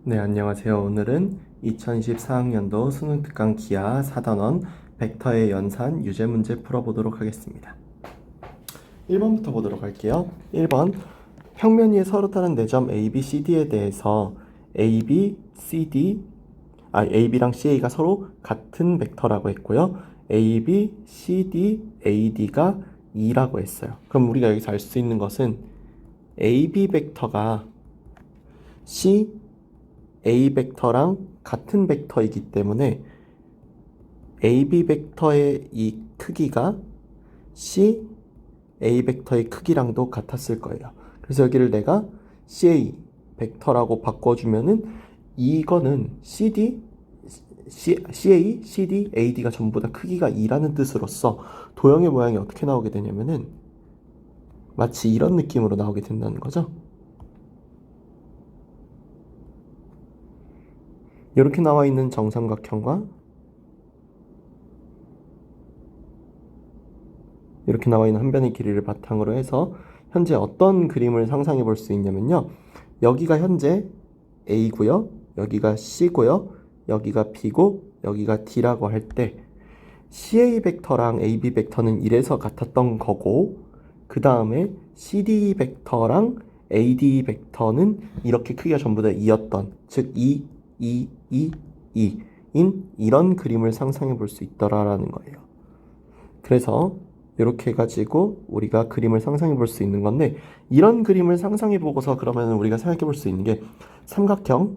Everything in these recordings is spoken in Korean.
네, 안녕하세요. 오늘은 2024학년도 수능 특강 기하 4단원 벡터의 연산 유제 문제 풀어보도록 하겠습니다. 1번부터 보도록 할게요. 1번 평면 위에 서로 다른 4점 A, B, C, D에 대해서 A, B, C, D AB랑 CA가 서로 같은 벡터라고 했고요. A, B, C, D, A, D가 2라고 했어요. 그럼 우리가 여기서 알 수 있는 것은 A, B 벡터가 C, A 벡터랑 같은 벡터이기 때문에 AB 벡터의 이 크기가 C, A 벡터의 크기랑도 같았을 거예요. 그래서 여기를 내가 CA 벡터라고 바꿔주면은 이거는 CA, CD, AD가 전부 다 크기가 2라는 뜻으로서 도형의 모양이 어떻게 나오게 되냐면은 마치 이런 느낌으로 나오게 된다는 거죠. 이렇게 나와 있는 정삼각형과 이렇게 나와 있는 한 변의 길이를 바탕으로 해서 현재 어떤 그림을 상상해 볼 수 있냐면요. 여기가 현재 A고요. 여기가 C고요. 여기가 B고 여기가 D라고 할 때 CA 벡터랑 AB 벡터는 이래서 같았던 거고 그 다음에 CD 벡터랑 AD 벡터는 이렇게 크기가 전부 다 2였던 즉 2인 이런 그림을 상상해 볼 수 있더라라는 거예요. 그래서 이렇게 해가지고 우리가 그림을 상상해 볼 수 있는 건데 이런 그림을 상상해 보고서 그러면 우리가 생각해 볼 수 있는 게 삼각형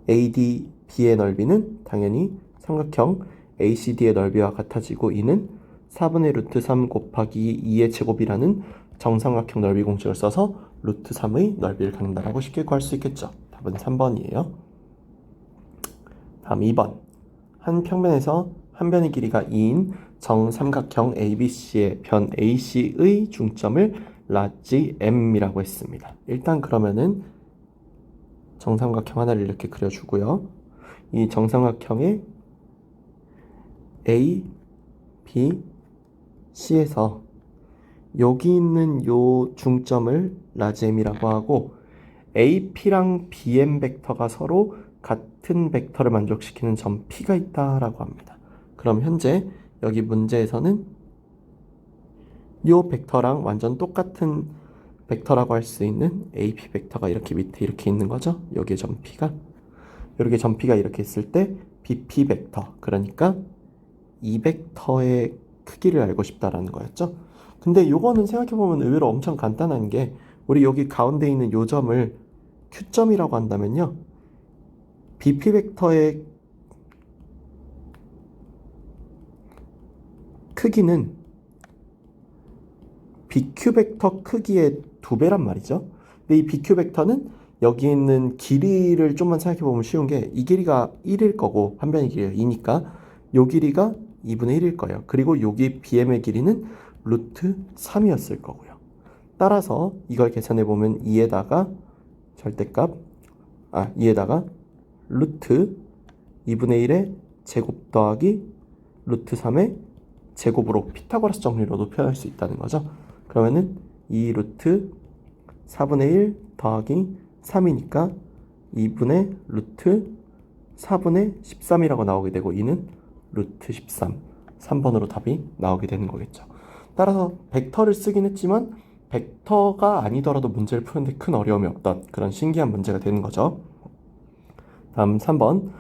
ADB의 넓이는 당연히 삼각형 ACD의 넓이와 같아지고 이는 4분의 루트 3 곱하기 2의 제곱이라는 정삼각형 넓이 공식을 써서 루트 3의 넓이를 갖는다라고 쉽게 구할 수 있겠죠. 답은 3번이에요. 다음 2번. 한 평면에서 한 변의 길이가 2인 정삼각형 ABC의 변 AC의 중점을 라지 M이라고 했습니다. 일단 그러면은 정삼각형 하나를 이렇게 그려주고요. 이 정삼각형의 A, B, C에서 여기 있는 요 중점을 라지 M이라고 하고 AP랑 BM 벡터가 서로 같은 벡터를 만족시키는 점 P가 있다라고 합니다. 그럼 현재 여기 문제에서는 이 벡터랑 완전 똑같은 벡터라고 할 수 있는 AP 벡터가 이렇게 밑에 이렇게 있는 거죠. 여기에 점 P가 이렇게 점 P가 이렇게 있을 때 BP 벡터 그러니까 이 벡터의 크기를 알고 싶다라는 거였죠. 근데 이거는 생각해보면 의외로 엄청 간단한 게 우리 여기 가운데 있는 요 점을 Q점이라고 한다면요. BP 벡터의 크기는 BQ 벡터 크기의 2배란 말이죠. 근데 이 BQ 벡터는 여기 있는 길이를 좀만 생각해보면 쉬운 게 이 길이가 1일 거고 한 변의 길이가 2니까 요 길이가 2분의 1일 거예요. 그리고 여기 BM의 길이는 루트 3이었을 거고요. 따라서 이걸 계산해보면 2에다가 절대값 2에다가 루트 2분의 1의 제곱 더하기 루트 3의 제곱으로 피타고라스 정리로도 표현할 수 있다는 거죠. 그러면은 2 루트 4분의 1 더하기 3이니까 2분의 루트 4분의 13이라고 나오게 되고 이는 루트 13 3번으로 답이 나오게 되는 거겠죠. 따라서 벡터를 쓰긴 했지만 벡터가 아니더라도 문제를 푸는데 큰 어려움이 없던 그런 신기한 문제가 되는 거죠. 다음 3번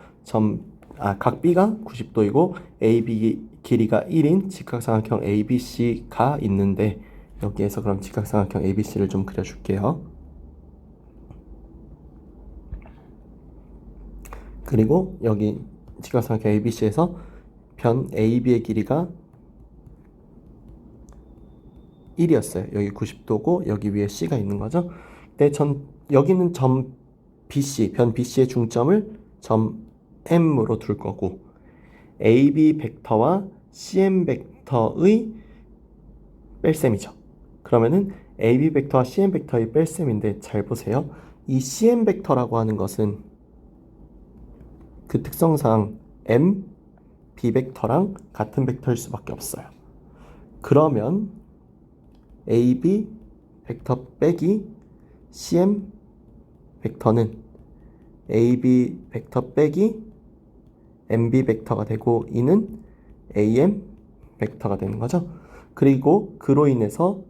각 B가 90도이고 AB 길이가 1인 직각삼각형 ABC가 있는데 여기에서 그럼 직각삼각형 ABC를 좀 그려줄게요. 그리고 여기 직각삼각형 ABC에서 변 AB의 길이가 1이었어요. 여기 90도고 여기 위에 C가 있는 거죠. 근데 여기는 점 BC, 변 BC의 중점을 점 M으로 둘 거고 AB 벡터와 CM 벡터의 뺄셈이죠. 그러면은 AB 벡터와 CM 벡터의 뺄셈인데 잘 보세요. 이 CM 벡터라고 하는 것은 그 특성상 M, B 벡터랑 같은 벡터일 수밖에 없어요. 그러면 AB 벡터 빼기 CM 벡터는 AB 벡터 빼기 MB 벡터가 되고 이는 AM 벡터가 되는 거죠. 그리고 그로 인해서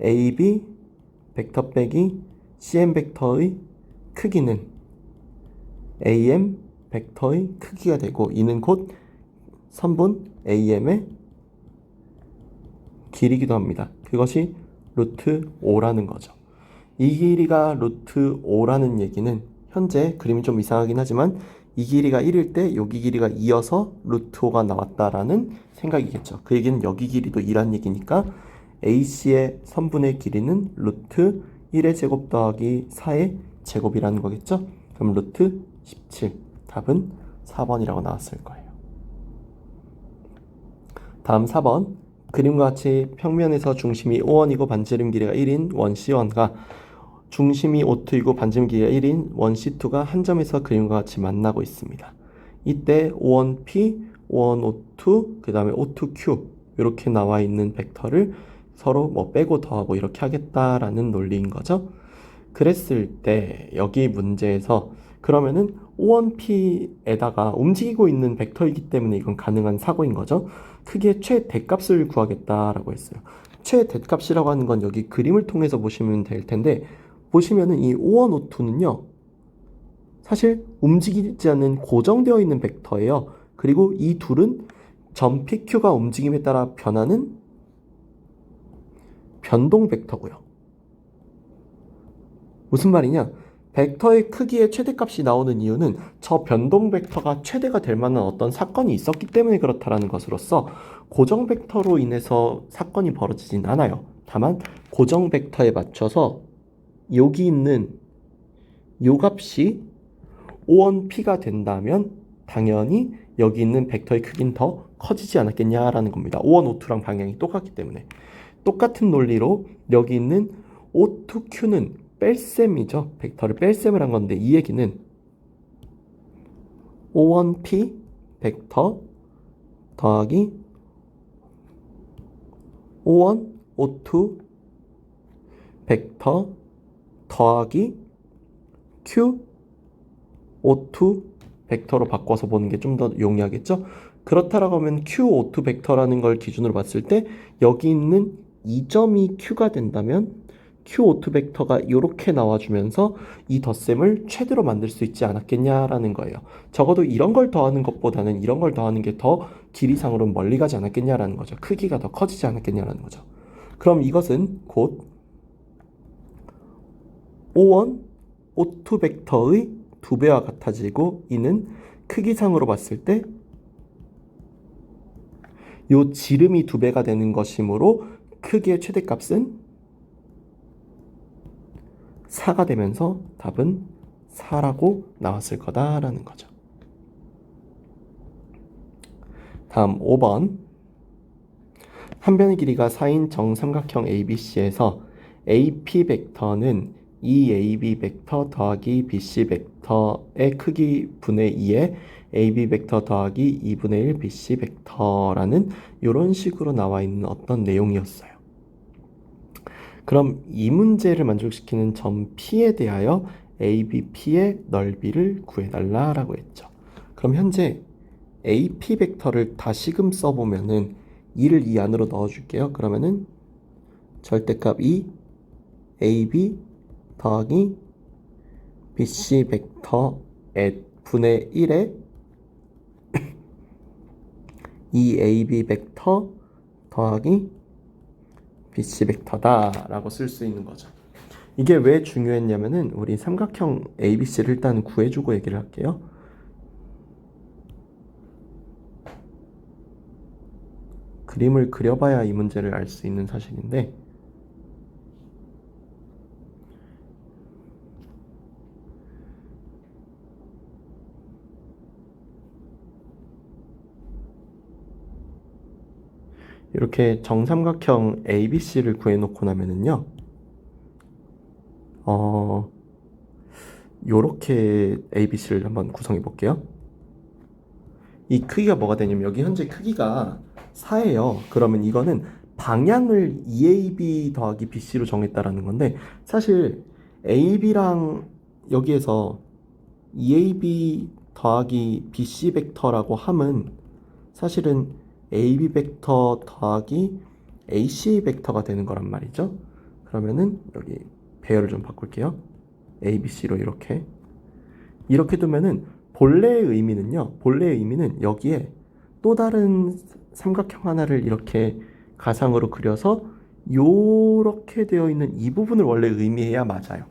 AB 벡터 빼기 CM 벡터의 크기는 AM 벡터의 크기가 되고 이는 곧 선분 AM의 길이기도 합니다. 그것이 루트 5라는 거죠. 이 길이가 루트 5라는 얘기는 현재 그림이 좀 이상하긴 하지만 이 길이가 1일 때 여기 길이가 2여서 루트 5가 나왔다라는 생각이겠죠. 그 얘기는 여기 길이도 2란 얘기니까 AC의 선분의 길이는 루트 1의 제곱 더하기 4의 제곱이라는 거겠죠. 그럼 루트 17 답은 4번이라고 나왔을 거예요. 다음 4번 그림과 같이 평면에서 중심이 5원이고 반지름 길이가 1인 원 C1과 중심이 O2이고 반지름 길이가 1인 원 C2가 한 점에서 그림과 같이 만나고 있습니다. 이때 O1 P, O1 O2, 그 다음에 O2 Q 이렇게 나와 있는 벡터를 서로 뭐 빼고 더하고 이렇게 하겠다라는 논리인 거죠. 그랬을 때 여기 문제에서 그러면은 O1P에다가 움직이고 있는 벡터이기 때문에 이건 가능한 사고인 거죠. 크기의 최대값을 구하겠다라고 했어요. 최대값이라고 하는 건 여기 그림을 통해서 보시면 될 텐데 보시면은 이 O1, O2는요. 사실 움직이지 않는 고정되어 있는 벡터예요. 그리고 이 둘은 점 PQ가 움직임에 따라 변하는 변동 벡터고요. 무슨 말이냐? 벡터의 크기의 최대값이 나오는 이유는 저 변동 벡터가 최대가 될 만한 어떤 사건이 있었기 때문에 그렇다라는 것으로서 고정 벡터로 인해서 사건이 벌어지진 않아요. 다만 고정 벡터에 맞춰서 여기 있는 요 값이 O1P가 된다면 당연히 여기 있는 벡터의 크기는 더 커지지 않았겠냐라는 겁니다. O1, O2랑 방향이 똑같기 때문에. 똑같은 논리로 여기 있는 O2Q는 뺄셈이죠. 벡터를 뺄셈을 한 건데 이 얘기는 O1P 벡터 더하기 O1, O2 벡터 더하기 Q, O2 벡터로 바꿔서 보는 게 좀 더 용이하겠죠? 그렇다라고 하면 Q, O2 벡터라는 걸 기준으로 봤을 때 여기 있는 이 점이 Q가 된다면 Q5 벡터가 이렇게 나와주면서 이 덧셈을 최대로 만들 수 있지 않았겠냐라는 거예요. 적어도 이런 걸 더하는 것보다는 이런 걸 더하는 게 더 길이상으로 멀리 가지 않았겠냐라는 거죠. 크기가 더 커지지 않았겠냐라는 거죠. 그럼 이것은 곧 O1, O2 벡터의 2배와 같아지고 이는 크기상으로 봤을 때 요 지름이 2배가 되는 것이므로 크기의 최대값은 4가 되면서 답은 4라고 나왔을 거다라는 거죠. 다음 5번 한 변의 길이가 4인 정삼각형 ABC에서 AP 벡터는 EAB 벡터 더하기 BC 벡터의 크기 분의 2에 AB 벡터 더하기 2분의 1 BC 벡터라는 이런 식으로 나와 있는 어떤 내용이었어요. 그럼 이 문제를 만족시키는 점 P에 대하여 ABP의 넓이를 구해달라라고 했죠. 그럼 현재 AP 벡터를 다시금 써보면은 2를 이 안으로 넣어줄게요. 그러면은 절대값 2 AB 더하기 BC 벡터의 분의 1에 2AB 벡터 더하기 BC 벡터다 라고 쓸 수 있는 거죠. 이게 왜 중요했냐면은 우리 삼각형 ABC를 일단 구해주고 얘기를 할게요. 그림을 그려봐야 이 문제를 알 수 있는 사실인데 이렇게 정삼각형 ABC를 구해놓고 나면은요 요렇게 ABC를 한번 구성해 볼게요. 이 크기가 뭐가 되냐면 여기 현재 크기가 4예요. 그러면 이거는 방향을 EAB 더하기 BC로 정했다라는 건데 사실 AB랑 여기에서 EAB 더하기 BC 벡터라고 함은 사실은 AB 벡터 더하기 AC 벡터가 되는 거란 말이죠. 그러면은 여기 배열을 좀 바꿀게요. ABC로 이렇게 두면은 본래의 의미는 여기에 또 다른 삼각형 하나를 이렇게 가상으로 그려서 요렇게 되어 있는 이 부분을 원래 의미해야 맞아요.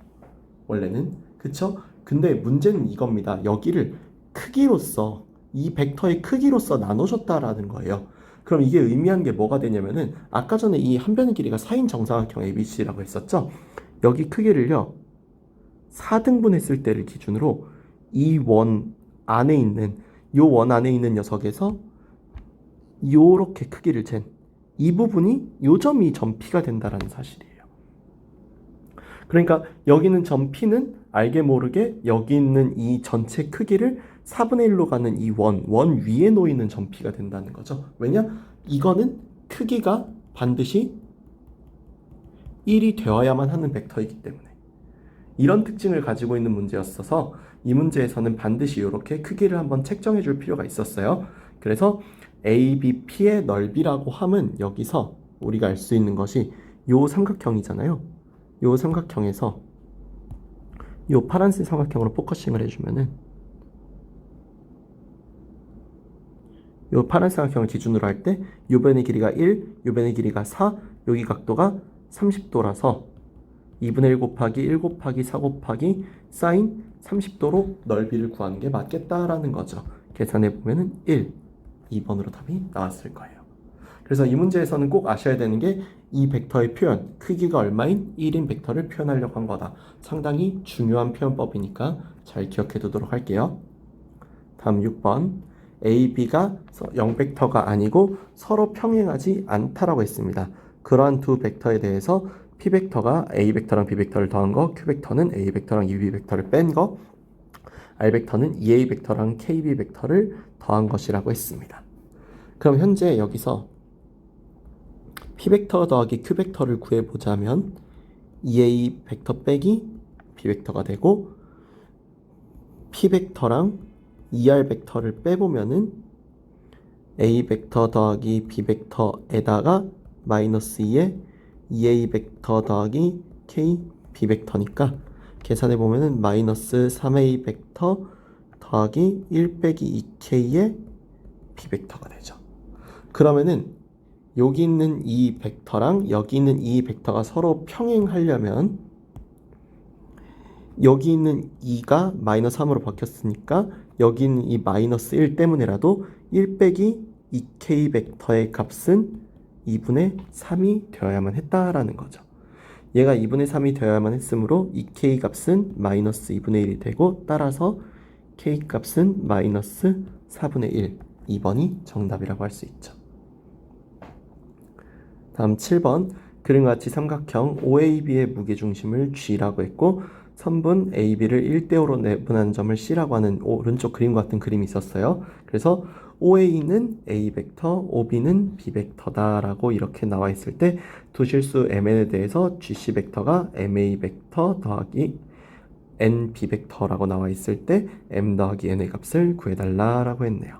원래는. 그쵸? 근데 문제는 이겁니다. 여기를 크기로서 이 벡터의 크기로서 나눠줬다라는 거예요. 그럼 이게 의미하는 게 뭐가 되냐면은 아까 전에 이 한 변의 길이가 4인 정사각형 ABC라고 했었죠? 여기 크기를요. 4등분 했을 때를 기준으로 이 원 안에 있는 요 원 안에 있는 녀석에서 요렇게 크기를 잰 이 부분이 요 점이 점 P가 된다라는 사실이에요. 그러니까 여기 있는 점 P는 알게 모르게 여기 있는 이 전체 크기를 4분의 1로 가는 이 원 위에 놓이는 점 P가 된다는 거죠. 왜냐? 이거는 크기가 반드시 1이 되어야만 하는 벡터이기 때문에. 이런 특징을 가지고 있는 문제였어서 이 문제에서는 반드시 이렇게 크기를 한번 책정해 줄 필요가 있었어요. 그래서 ABP의 넓이라고 함은 여기서 우리가 알 수 있는 것이 요 삼각형이잖아요. 요 삼각형에서 요 파란색 삼각형으로 포커싱을 해주면은 요 파란색 삼각형을 기준으로 할 때 요 변의 길이가 1, 요 변의 길이가 4, 여기 각도가 30도라서 2분의 1 곱하기 1 곱하기 4 곱하기 사인 30도로 넓이를 구하는 게 맞겠다라는 거죠. 계산해 보면은 1, 2번으로 답이 나왔을 거예요. 그래서 이 문제에서는 꼭 아셔야 되는 게 이 벡터의 표현, 크기가 얼마인 1인 벡터를 표현하려고 한 거다. 상당히 중요한 표현법이니까 잘 기억해 두도록 할게요. 다음 6번. A, B가 0벡터가 아니고 서로 평행하지 않다라고 했습니다. 그러한 두 벡터에 대해서 P벡터가 A벡터랑 B벡터를 더한 거, Q벡터는 A벡터랑 EB벡터를 뺀 거, R벡터는 EA벡터랑 KB벡터를 더한 것이라고 했습니다. 그럼 현재 여기서 P벡터 더하기 Q벡터를 구해보자면 EA벡터 빼기 B벡터가 되고 P벡터랑 ER벡터를 빼보면은 A벡터 더하기 B벡터에다가 마이너스 2에 EA벡터 더하기 K B벡터니까 계산해보면은 마이너스 3A 벡터 더하기 1 빼기 2K의 B벡터가 되죠. 그러면은 여기 있는 이 벡터랑 여기 있는 이 벡터가 서로 평행하려면 여기 있는 2가 마이너스 3으로 바뀌었으니까 여기 있는 이 마이너스 1 때문에라도 1 빼기 2K 벡터의 값은 2분의 3이 되어야만 했다라는 거죠. 얘가 2분의 3이 되어야만 했으므로 2K 값은 마이너스 2분의 1이 되고 따라서 K 값은 마이너스 4분의 1. 2번이 정답이라고 할 수 있죠. 다음 7번. 그림과 같이 삼각형 OAB의 무게중심을 G라고 했고 선분 AB를 1대5로 내분한 점을 C라고 하는 오른쪽 그림과 같은 그림이 있었어요. 그래서 OA는 A벡터, OB는 B벡터다라고 이렇게 나와 있을 때 두 실수 MN에 대해서 GC벡터가 MA벡터 더하기 NB벡터라고 나와 있을 때 M 더하기 N의 값을 구해달라라고 했네요.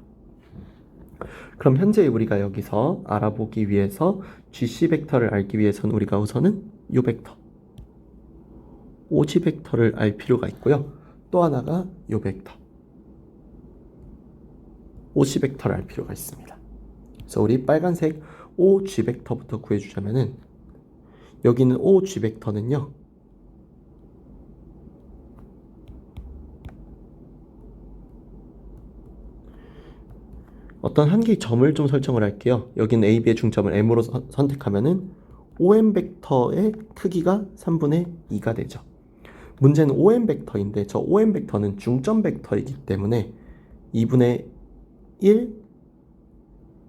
그럼 현재 우리가 여기서 알아보기 위해서 GC벡터를 알기 위해서는 우리가 우선은 요 벡터 OG벡터를 알 필요가 있고요. 또 하나가 요 벡터 OC벡터를 알 필요가 있습니다. 그래서 우리 빨간색 OG벡터부터 구해주자면은 여기 있는 OG벡터는요. 어떤 한 개의 점을 좀 설정을 할게요. 여기는 AB의 중점을 M으로 선택하면은 OM 벡터의 크기가 3분의 2가 되죠. 문제는 OM 벡터인데 저 OM 벡터는 중점 벡터이기 때문에 2분의 1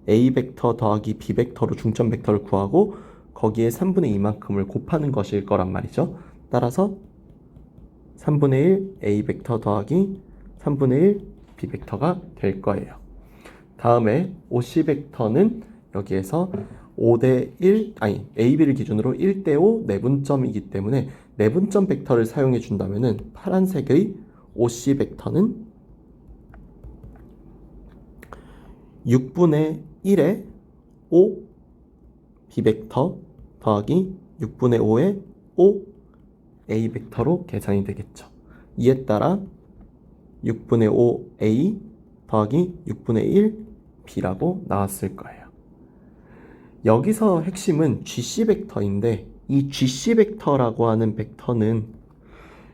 A 벡터 더하기 B 벡터로 중점 벡터를 구하고 거기에 3분의 2만큼을 곱하는 것일 거란 말이죠. 따라서 3분의 1 A 벡터 더하기 3분의 1 B 벡터가 될 거예요. 다음에 OC 벡터는 여기에서 5대 1, AB를 기준으로 1대 5 내분점이기 때문에 내분점 벡터를 사용해 준다면은 파란색의 OC 벡터는 6분의 1의 O B 벡터 더하기 6분의 5의 O A 벡터로 계산이 되겠죠. 이에 따라 6분의 5 A 더하기 6분의 1 B라고 나왔을 거예요. 여기서 핵심은 GC 벡터인데 이 GC 벡터라고 하는 벡터는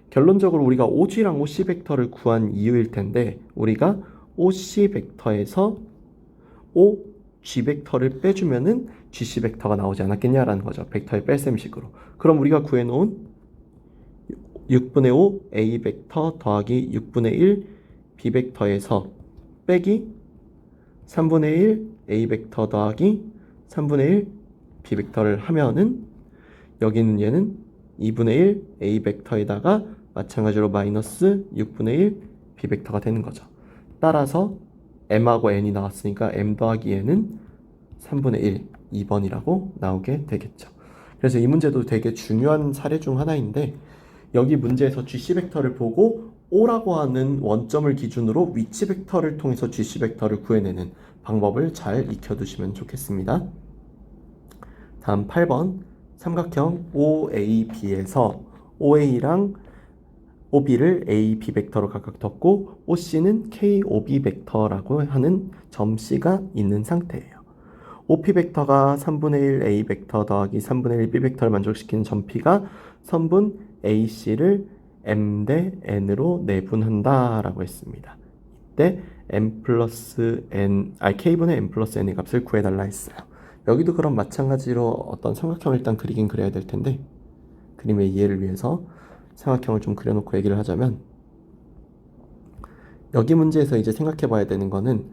결론적으로 우리가 OG랑 OC 벡터를 구한 이유일 텐데 우리가 OC 벡터에서 OG 벡터를 빼주면은 GC 벡터가 나오지 않았겠냐라는 거죠. 벡터의 뺄셈식으로. 그럼 우리가 구해놓은 6분의 5 A 벡터 더하기 6분의 1 B 벡터에서 빼기 3분의 1 A 벡터 더하기 3분의 1 B 벡터를 하면은 여기 있는 얘는 2분의 1 A 벡터에다가 마찬가지로 마이너스 6분의 1 B 벡터가 되는 거죠. 따라서 M하고 N이 나왔으니까 M 더하기 N은 3분의 1, 2번이라고 나오게 되겠죠. 그래서 이 문제도 되게 중요한 사례 중 하나인데 여기 문제에서 GC 벡터를 보고 O라고 하는 원점을 기준으로 위치 벡터를 통해서 GC 벡터를 구해내는 방법을 잘 익혀두시면 좋겠습니다. 다음 8번 삼각형 OAB에서 OA랑 OB를 A, B 벡터로 각각 뒀고 OC는 K, OB 벡터라고 하는 점 C가 있는 상태예요. OP 벡터가 3분의 1 A 벡터 더하기 3분의 1 B 벡터를 만족시키는 점 P가 선분 AC를 M 대 N으로 내분한다 라고 했습니다. 이때 M 플러스 N, K분의 M 플러스 N의 값을 구해달라 했어요. 여기도 그럼 마찬가지로 어떤 삼각형을 일단 그리긴 그려야 될 텐데 그림의 이해를 위해서 삼각형을 좀 그려놓고 얘기를 하자면 여기 문제에서 이제 생각해 봐야 되는 거는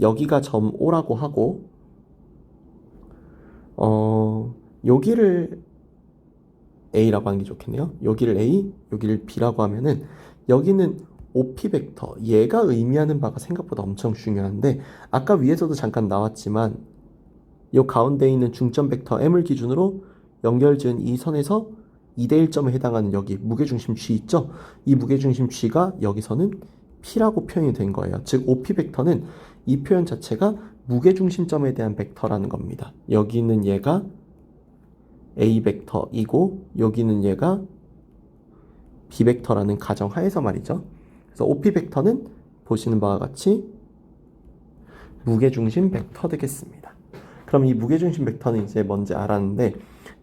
여기가 점 O라고 하고 여기를 A라고 하는 게 좋겠네요. 여기를 A, 여기를 B라고 하면은 여기는 OP 벡터, 얘가 의미하는 바가 생각보다 엄청 중요한데 아까 위에서도 잠깐 나왔지만 이 가운데 있는 중점 벡터 M을 기준으로 연결지은 이 선에서 2대 1점에 해당하는 여기 무게중심 G 있죠? 이 무게중심 G가 여기서는 P라고 표현이 된 거예요. 즉 OP 벡터는 이 표현 자체가 무게중심점에 대한 벡터라는 겁니다. 여기 있는 얘가 A 벡터이고 여기는 얘가 B 벡터라는 가정하에서 말이죠. 그래서 OP 벡터는 보시는 바와 같이 무게중심 벡터 되겠습니다. 그럼 이 무게중심 벡터는 이제 뭔지 알았는데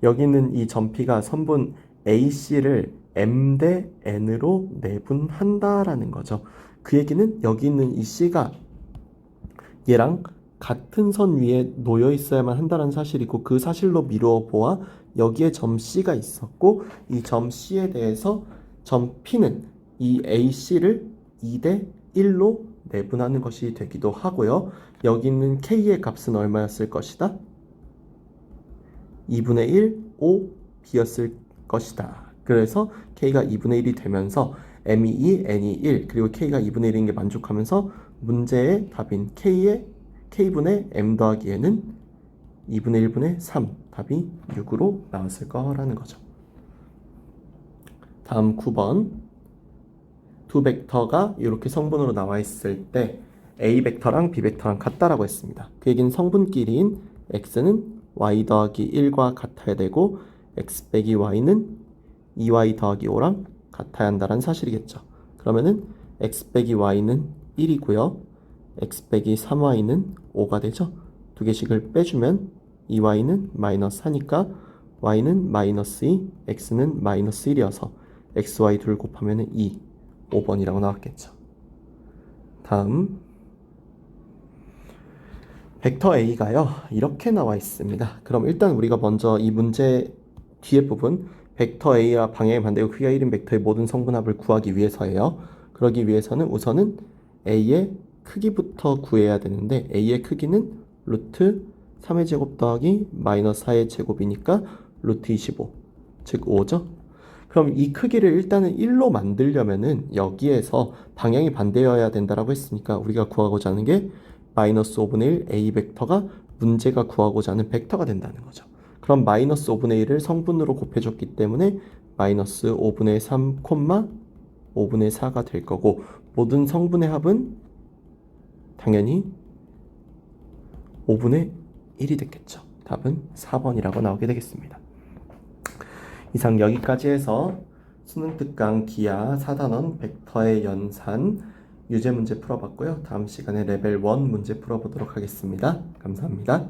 여기 있는 이 점 P가 선분 AC를 M 대 N으로 내분한다라는 거죠. 그 얘기는 여기 있는 이 C가 얘랑 같은 선 위에 놓여 있어야만 한다는 사실이고 그 사실로 미루어 보아 여기에 점 C가 있었고 이 점 C에 대해서 점 P는 이 AC를 2대 1로 내분하는 것이 되기도 하고요. 여기 있는 K의 값은 얼마였을 것이다? 2분의 1 OB였을 것이다. 그래서 K가 2분의 1이 되면서 M이 2, N이 1, 그리고 K가 2분의 1인 게 만족하면서 문제의 답인 K분의 M 더하기 N은 2분의 1분의 3, 답이 6으로 나왔을 거라는 거죠. 다음 9번 두 벡터가 이렇게 성분으로 나와 있을 때 A 벡터랑 B 벡터랑 같다라고 했습니다. 그 얘기는 성분끼리인 X는 Y 더하기 1과 같아야 되고 X 빼기 Y는 2Y 더하기 5랑 같아야 한다는 사실이겠죠. 그러면은 X 빼기 Y는 1이고요. X 빼기 3Y는 5가 되죠. 두 개씩을 빼주면 2Y는 마이너스 4니까 Y는 마이너스 2, X는 마이너스 1이어서 XY 둘 곱하면 2, 5번이라고 나왔겠죠. 다음 벡터 A가요 이렇게 나와 있습니다. 그럼 일단 우리가 먼저 이 문제 뒤에 부분 벡터 A와 방향이 반대고 크기가 1인 벡터의 모든 성분합을 구하기 위해서예요. 그러기 위해서는 우선은 A의 크기부터 구해야 되는데 A의 크기는 루트 3의 제곱 더하기 마이너스 4의 제곱이니까 루트 25, 즉 5죠. 그럼 이 크기를 일단은 1로 만들려면은 여기에서 방향이 반대여야 된다라고 했으니까 우리가 구하고자 하는 게 마이너스 5분의 1 A 벡터가 문제가 구하고자 하는 벡터가 된다는 거죠. 그럼 마이너스 5분의 1을 성분으로 곱해줬기 때문에 마이너스 5분의 3, 5분의 4가 될 거고 모든 성분의 합은 당연히 5분의 1이 됐겠죠. 답은 4번이라고 나오게 되겠습니다. 이상 여기까지 해서 수능 특강 기하 4단원 벡터의 연산 유제 문제 풀어봤고요. 다음 시간에 레벨 1 문제 풀어보도록 하겠습니다. 감사합니다.